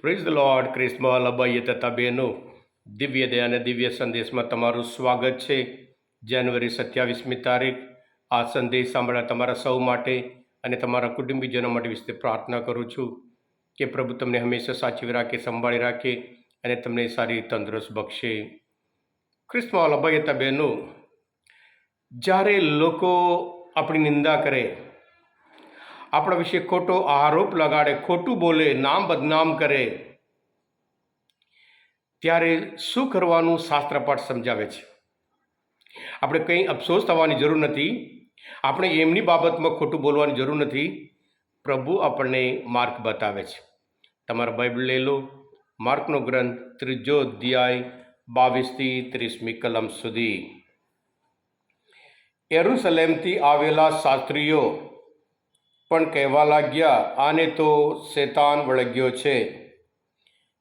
Praise the lord. Christmas અબાઈએ તથા બહેનો, દિવ્ય દયા અને દિવ્ય સંદેશમાં તમારું સ્વાગત છે. જાન્યુઆરી 27મી તારીખ. આ સંદેશ સાંભળવા તમારા સૌ માટે અને તમારા કુટુંબીજનો માટે વિશે પ્રાર્થના કરું છું કે પ્રભુ તમને હંમેશા સાચવી રાખે, સંભાળી રાખે અને તમને સારી તંદુરસ્ત બક્ષે. ક્રિસ્મસ અબાઈએ તથા બહેનો, જ્યારે લોકો આપણી નિંદા કરે, આપણા વિશે ખોટો આરોપ લગાડે, ખોટું બોલે, નામ બદનામ કરે, ત્યારે શું કરવાનું શાસ્ત્ર પાઠ સમજાવે છે. આપણે કંઈ અફસોસ થવાની જરૂર નથી. આપણે એમની બાબતમાં ખોટું બોલવાની જરૂર નથી. પ્રભુ આપણને માર્ગ બતાવે છે. તમારા બાઇબલ લઈ લો. માર્કનો ગ્રંથ 3 અધ્યાય 22થી 30મી કલમ સુધી. યરુશલેમથી આવેલા શાસ્ત્રીઓ પણ કહેવા લાગ્યા, આને તો શેતાન વળગ્યો છે.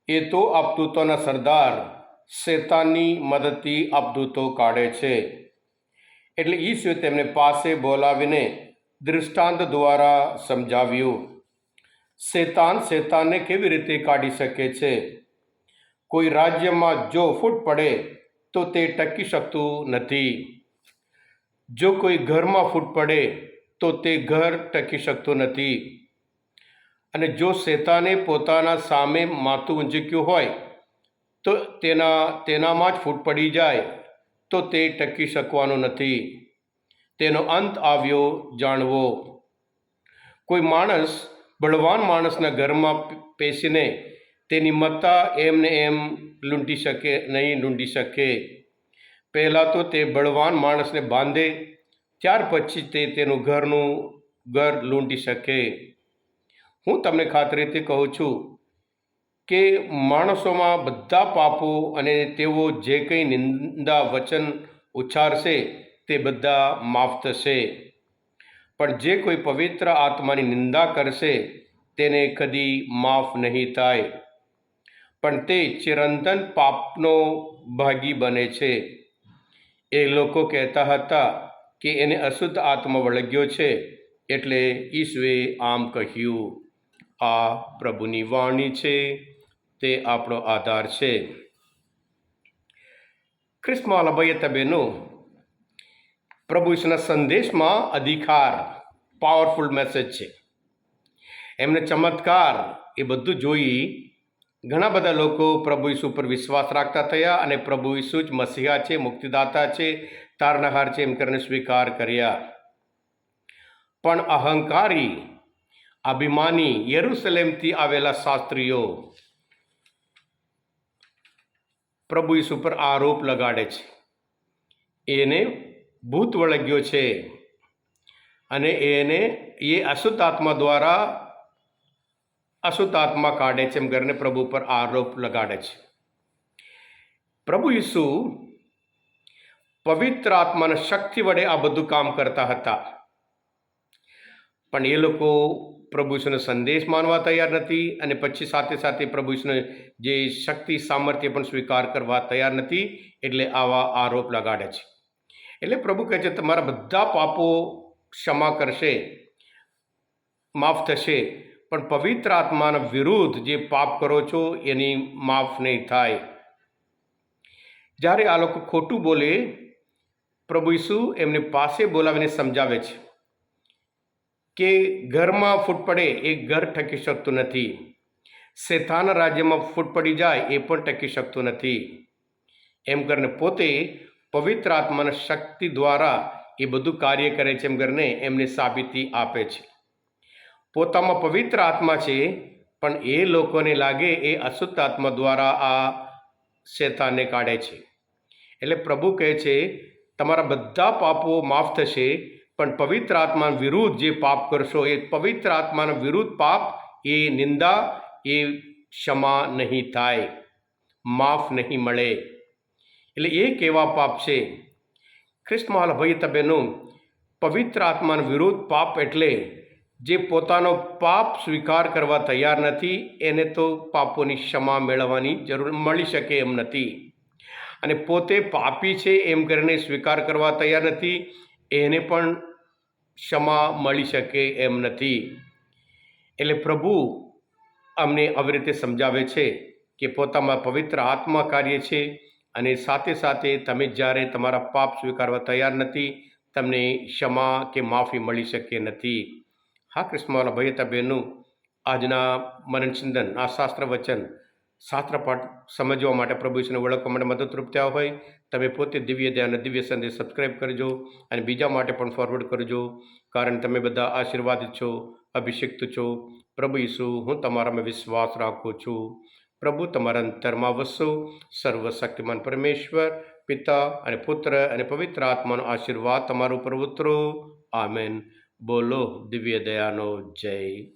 એ તો આપદૂતોના સરદાર શેતાનની મદદથી આપદૂતો કાઢે છે. એટલે ઈસુએ તેમને પાસે બોલાવીને દૃષ્ટાંત દ્વારા સમજાવ્યું, શેતાન શેતાનને કેવી રીતે કાઢી શકે છે. કોઈ રાજ્યમાં જો ફૂટ પડે તો તે ટકી શકતું નથી. જો કોઈ ઘરમાં ફૂટ પડે તો તે ઘર ટકી શકતું નથી. અને જો શેતાને પોતાના સામે માથું ઊંચક્યું હોય તો તેનામાં જ ફૂટ પડી જાય તો તે ટકી શકવાનું નથી. તેનો અંત આવ્યો જાણવો. કોઈ માણસ બળવાન માણસના ઘરમાં પેસીને તેની મત્તા એમને એમ લૂંટી શકે. પહેલાં તો તે બળવાન માણસને બાંધે, ત્યાર પછી તે તેનું ઘર લૂંટી શકે. હું તમને ખાતરીથી કહું છું કે માણસોમાં બધા પાપો અને તેઓ જે કંઈ નિંદા વચન ઉચ્ચારશે તે બધા માફ થશે. પણ જે કોઈ પવિત્ર આત્માની નિંદા કરશે તેને કદી માફ નહીં થાય, પણ તે ચિરંતન પાપનો ભાગી બને છે. એ લોકો કહેતા હતા કે એને અશુદ્ધ આત્મા વળગ્યો છે, એટલે ઈસુએ આમ કહ્યું. આ પ્રભુની વાણી છે. તે આપણો આધાર છે. ક્રિસ્મસ અબાઈએ તથા બહેનો, પ્રભુ ઈસુના સંદેશમાં અધિકાર, પાવરફુલ મેસેજ છે. એમને ચમત્કાર એ બધું જોઈ ઘણા બધા લોકો પ્રભુ ઈસુ પર વિશ્વાસ રાખતા થયા અને પ્રભુ ઈસુ જ મસીહા છે, મુક્તિદાતા છે, તારણહાર છે એમ કરીને સ્વીકાર કર્યા. પણ અહંકારી, અભિમાની યરુશલેમથી આવેલા શાસ્ત્રીઓ પ્રભુ ઈસુ પર આરોપ લગાડે છે. એને ભૂત વળગ્યો છે અને એ અશુદ્ધ આત્મા દ્વારા અશુદ્ધ આત્મા કાઢે છે એમ કરીને પ્રભુ પર આરોપ લગાડે છે. પ્રભુ ઈસુ પવિત્ર આત્માના શક્તિ વડે આ બધું કામ કરતા હતા. પણ એ લોકો પ્રભુ ઈસુનો સંદેશ માનવા તૈયાર નથી અને પછી સાથે સાથે પ્રભુ ઈસુનો જે શક્તિ સામર્થ્ય પણ સ્વીકાર કરવા તૈયાર નથી. એટલે આવા આરોપ લગાડે છે. એટલે પ્રભુ કહે છે, તમારા બધા પાપો ક્ષમા કરશે, માફ થશે, પણ પવિત્ર આત્માના વિરુદ્ધ જે પાપ કરો છો એની માફ નહીં થાય. જ્યારે આ લોકો ખોટું બોલે, પ્રભુ ઈસુ એમને પાસે બોલાવીને સમજાવે છે કે ઘરમાં ફૂટ પડે એ ઘર ટકી શકતું નથી. શેતાનના રાજ્યમાં ફૂટ પડી જાય એ પણ ટકી શકતું નથી. એમ કરીને પોતે પવિત્ર આત્માના શક્તિ દ્વારા એ બધું કાર્ય કરે છે એમ કરીને એમને સાબિતી આપે છે. પોતામાં પવિત્ર આત્મા છે, પણ એ લોકોને લાગે એ અશુદ્ધ આત્મા દ્વારા આ શેતાનને કાઢે છે. એટલે પ્રભુ કહે છે, તમારા બધા પાપો માફ થશે, પણ પવિત્ર આત્મા વિરુદ્ધ જે પાપ કરશો, એ પવિત્ર આત્માના વિરુદ્ધ પાપ, એ નિંદા, એ ક્ષમા નહીં થાય, માફ નહીં મળે. એટલે એ કેવા પાપ છે? ક્રિસ્મસ ભાઈ તથા બહેનો, પવિત્ર આત્માના વિરુદ્ધ પાપ એટલે જે પોતાનો પાપ સ્વીકાર કરવા તૈયાર નથી, એને તો પાપોની ક્ષમા મેળવવાની જરૂર મળી શકે એમ નથી. અને પોતે પાપી છે એમ કરીને સ્વીકાર કરવા તૈયાર નથી, એને પણ ક્ષમા મળી શકે એમ નથી. એટલે પ્રભુ અમને આવી રીતે સમજાવે છે કે પોતામાં પવિત્ર આત્મા કાર્ય છે અને સાથે સાથે તમે જ્યારે તમારા પાપ સ્વીકારવા તૈયાર નથી, તમને ક્ષમા કે માફી મળી શકે નથી. હા કૃષ્ણવાલા ભાઈ હતા બહેનો, આજના મનન ચિંતન, આ શાસ્ત્ર વચન, શાસ્ત્ર પાઠ સમજવા માટે, પ્રભુ ઈશ્વરને ઓળખવા માટે મદદરૂપ થયા હોય, તમે પોતે દિવ્ય ધ્યાન અને દિવ્ય સંદેશ સબસ્ક્રાઈબ કરજો અને બીજા માટે પણ ફોરવર્ડ કરજો, કારણ તમે બધા આશીર્વાદિત છો, અભિષિક્ત છો. પ્રભુ ઈસુ, હું તમારામાં વિશ્વાસ રાખું છું. પ્રભુ તમારા અંતરમાં વસો. સર્વશક્તિમાન પરમેશ્વર પિતા અને પુત્ર અને પવિત્ર આત્માનો આશીર્વાદ તમારા ઉપર ઉતરો. આમેન. બોલો દિવ્ય દયાનો જય.